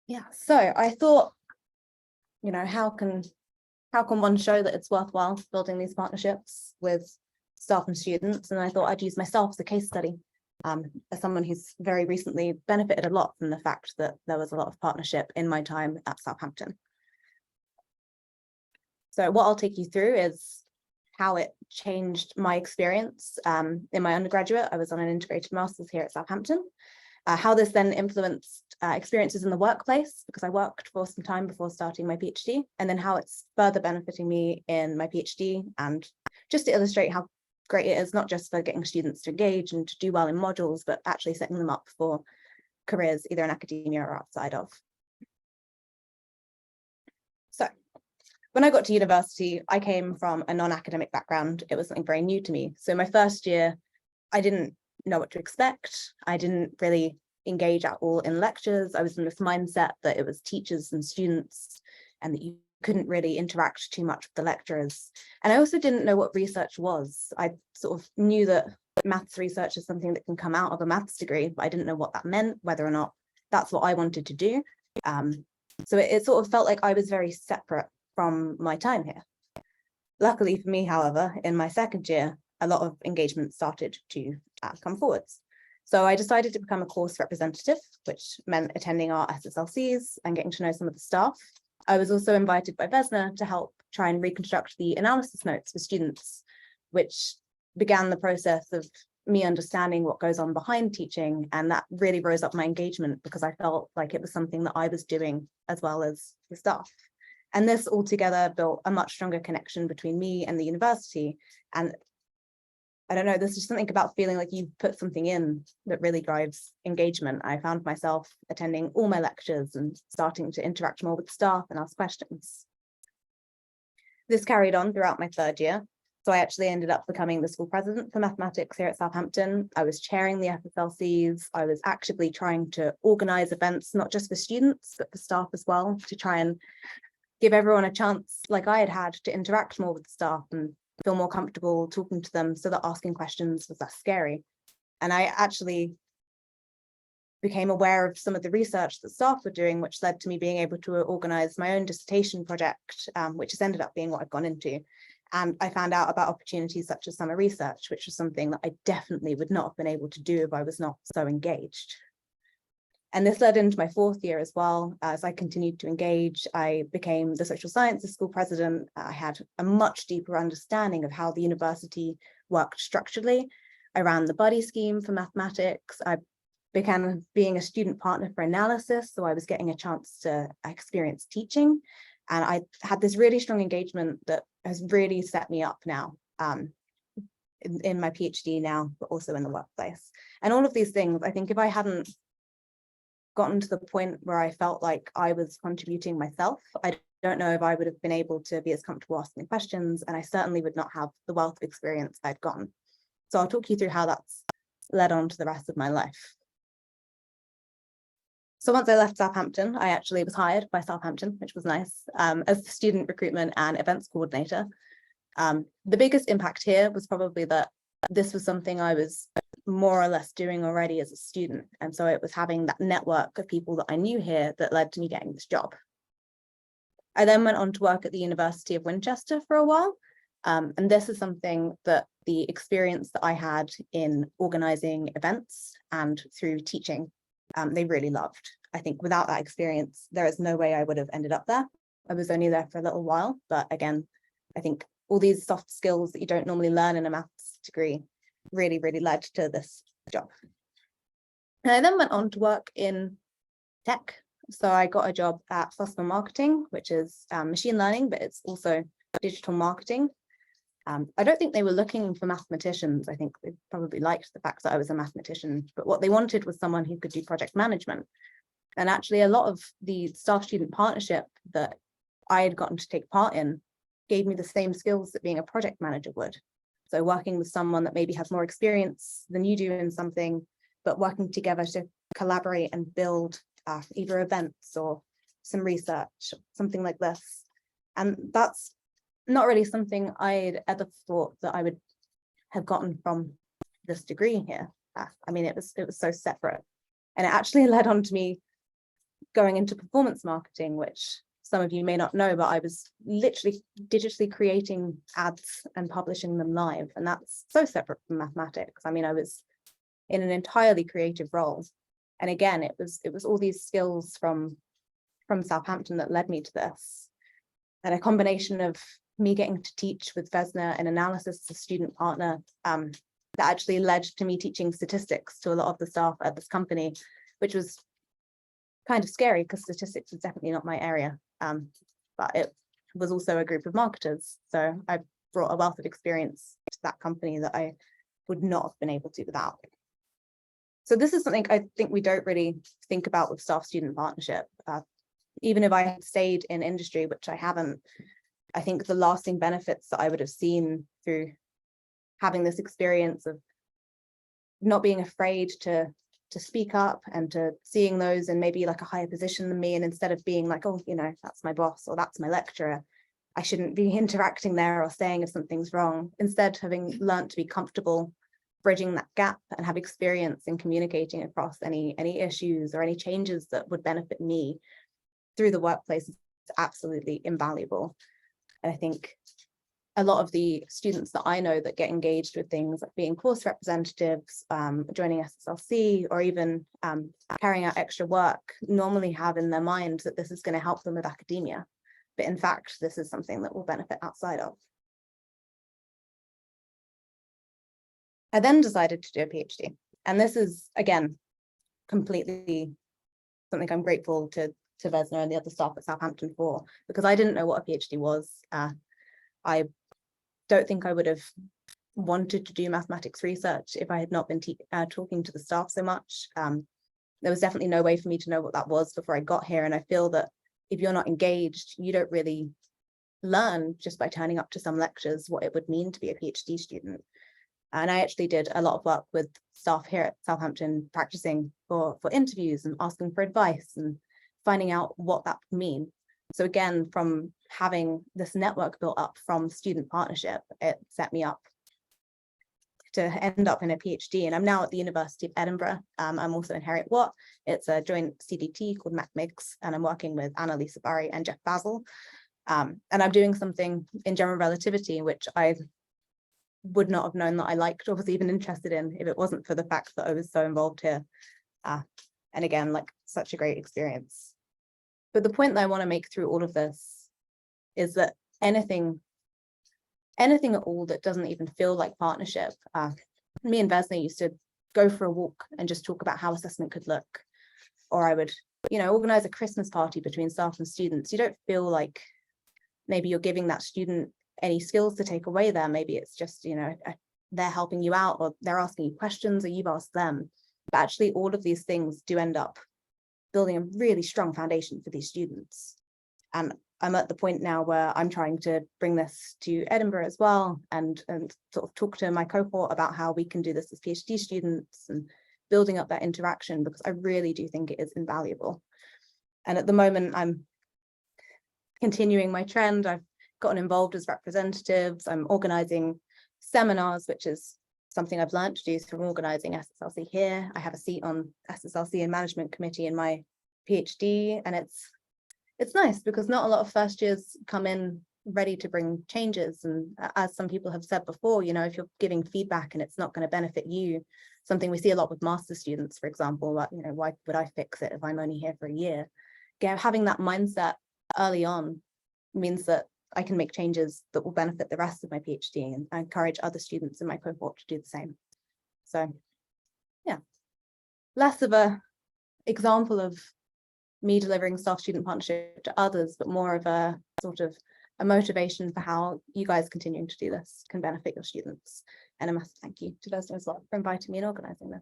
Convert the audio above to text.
Yeah, so I thought, how can one show that it's worthwhile building these partnerships with staff and students? And I thought I'd use myself as a case study, as someone who's very recently benefited a lot from the fact that there was a lot of partnership in my time at Southampton. So what I'll take you through is how it changed my experience. In my undergraduate, I was on an integrated master's here at Southampton. How this then influenced experiences in the workplace, because I worked for some time before starting my PhD, and then how it's further benefiting me in my PhD, and just to illustrate how great it is, not just for getting students to engage and to do well in modules, but actually setting them up for careers either in academia or outside of. So when I got to university, I came from a non-academic background. It was something very new to me. So my first year, I didn't know what to expect. I didn't really engage at all in lectures. I was in this mindset that it was teachers and students and that you couldn't really interact too much with the lecturers. And I also didn't know what research was. I sort of knew that maths research is something that can come out of a maths degree, but I didn't know what that meant, whether or not that's what I wanted to do. So it sort of felt like I was very separate from my time here. Luckily for me, however, in my second year, a lot of engagement started to come forwards. So I decided to become a course representative, which meant attending our SSLCs and getting to know some of the staff. I was also invited by Vesna to help try and reconstruct the analysis notes for students, which began the process of me understanding what goes on behind teaching. And that really rose up my engagement because I felt like it was something that I was doing as well as the staff. And this altogether built a much stronger connection between me and the university. And I don't know, there's just something about feeling like you put something in that really drives engagement. I found myself attending all my lectures and starting to interact more with staff and ask questions. This carried on throughout my third year. So I actually ended up becoming the school president for mathematics here at Southampton. I was chairing the FSLCs. I was actively trying to organise events, not just for students, but for staff as well, to try and give everyone a chance, like I had had, to interact more with the staff and feel more comfortable talking to them so that asking questions was less scary. And I actually became aware of some of the research that staff were doing, which led to me being able to organise my own dissertation project, which has ended up being what I've gone into. And I found out about opportunities such as summer research, which was something that I definitely would not have been able to do if I was not so engaged. And this led into my fourth year as well. As I continued to engage, I became the social sciences school president. I had a much deeper understanding of how the university worked structurally. I ran the buddy scheme for mathematics. I began being a student partner for analysis, so I was getting a chance to experience teaching. And I had this really strong engagement that has really set me up now in my PhD now, but also in the workplace. And all of these things, I think if I hadn't gotten to the point where I felt like I was contributing myself, I don't know if I would have been able to be as comfortable asking questions, and I certainly would not have the wealth of experience I'd gotten. So I'll talk you through how that's led on to the rest of my life. So once I left Southampton, I actually was hired by Southampton, which was nice, as the student recruitment and events coordinator. The biggest impact here was probably that this was something I was more or less doing already as a student. And so it was having that network of people that I knew here that led to me getting this job. I then went on to work at the University of Winchester for a while. And this is something that the experience that I had in organising events and through teaching, they really loved. I think without that experience, there is no way I would have ended up there. I was only there for a little while, but again, I think all these soft skills that you don't normally learn in a maths degree really, really led to this job. And I then went on to work in tech. So I got a job at Fossil Marketing, which is machine learning, but it's also digital marketing. I don't think they were looking for mathematicians. I think they probably liked the fact that I was a mathematician, but what they wanted was someone who could do project management. And actually a lot of the staff-student partnership that I had gotten to take part in gave me the same skills that being a project manager would. So working with someone that maybe has more experience than you do in something, but working together to collaborate and build either events or some research, something like this. And that's not really something I'd ever thought that I would have gotten from this degree here. I mean, it was so separate. And it actually led on to me going into performance marketing, which some of you may not know, but I was literally digitally creating ads and publishing them live. And that's so separate from mathematics. I mean, I was in an entirely creative role. And again, it was all these skills from Southampton that led me to this. And a combination of me getting to teach with Vesna and analysis as a student partner, that actually led to me teaching statistics to a lot of the staff at this company, which was kind of scary because statistics was definitely not my area. But it was also a group of marketers. So I brought a wealth of experience to that company that I would not have been able to without. So this is something I think we don't really think about with staff-student partnership. Even if I had stayed in industry, which I haven't, I think the lasting benefits that I would have seen through having this experience of not being afraid to speak up and to seeing those in maybe like a higher position than me, and instead of being like, oh, you know, that's my boss or that's my lecturer, I shouldn't be interacting there or saying if something's wrong. Instead, having learned to be comfortable bridging that gap and have experience in communicating across any issues or any changes that would benefit me through the workplace is absolutely invaluable. And I think a lot of the students that I know that get engaged with things like being course representatives, joining SSLC, or even carrying out extra work, normally have in their mind that this is going to help them with academia. But in fact, this is something that will benefit outside of. I then decided to do a PhD. And this is, again, completely something I'm grateful to Vesna and the other staff at Southampton for, because I didn't know what a PhD was. I don't think I would have wanted to do mathematics research if I had not been talking to the staff so much. There was definitely no way for me to know what that was before I got here. And I feel that if you're not engaged, you don't really learn just by turning up to some lectures what it would mean to be a PhD student. And I actually did a lot of work with staff here at Southampton, practicing for interviews and asking for advice and finding out what that would mean. So again, from having this network built up from student partnership, it set me up to end up in a PhD. And I'm now at the University of Edinburgh. I'm also in Heriot Watt. It's a joint CDT called MacMigs, and I'm working with Annalisa Barry and Jeff Basil. And I'm doing something in general relativity, which I would not have known that I liked or was even interested in if it wasn't for the fact that I was so involved here. And again, like, such a great experience. But the point that I want to make through all of this is that anything at all that doesn't even feel like partnership. Me and Vesna used to go for a walk and just talk about how assessment could look. Or I would, organize a Christmas party between staff and students. You don't feel like maybe you're giving that student any skills to take away there. Maybe it's just, they're helping you out, or they're asking you questions, or you've asked them. But actually, all of these things do end up building a really strong foundation for these students. And I'm at the point now where I'm trying to bring this to Edinburgh as well, and sort of talk to my cohort about how we can do this as PhD students and building up that interaction, because I really do think it is invaluable. And at the moment, I'm continuing my trend. I've gotten involved as representatives. I'm organizing seminars, which is something I've learned to do through organizing SSLC here. I have a seat on SSLC and management committee in my PhD, and it's nice because not a lot of first years come in ready to bring changes. And as some people have said before, if you're giving feedback and it's not going to benefit you, something we see a lot with master students, for example, like, why would I fix it if I'm only here for a year? Having that mindset early on means that I can make changes that will benefit the rest of my PhD, and I encourage other students in my cohort to do the same. So yeah, less of a example of me delivering staff-student partnership to others, but more of a sort of a motivation for how you guys continuing to do this can benefit your students. And a massive thank you to Vesna as well for inviting me and organising this.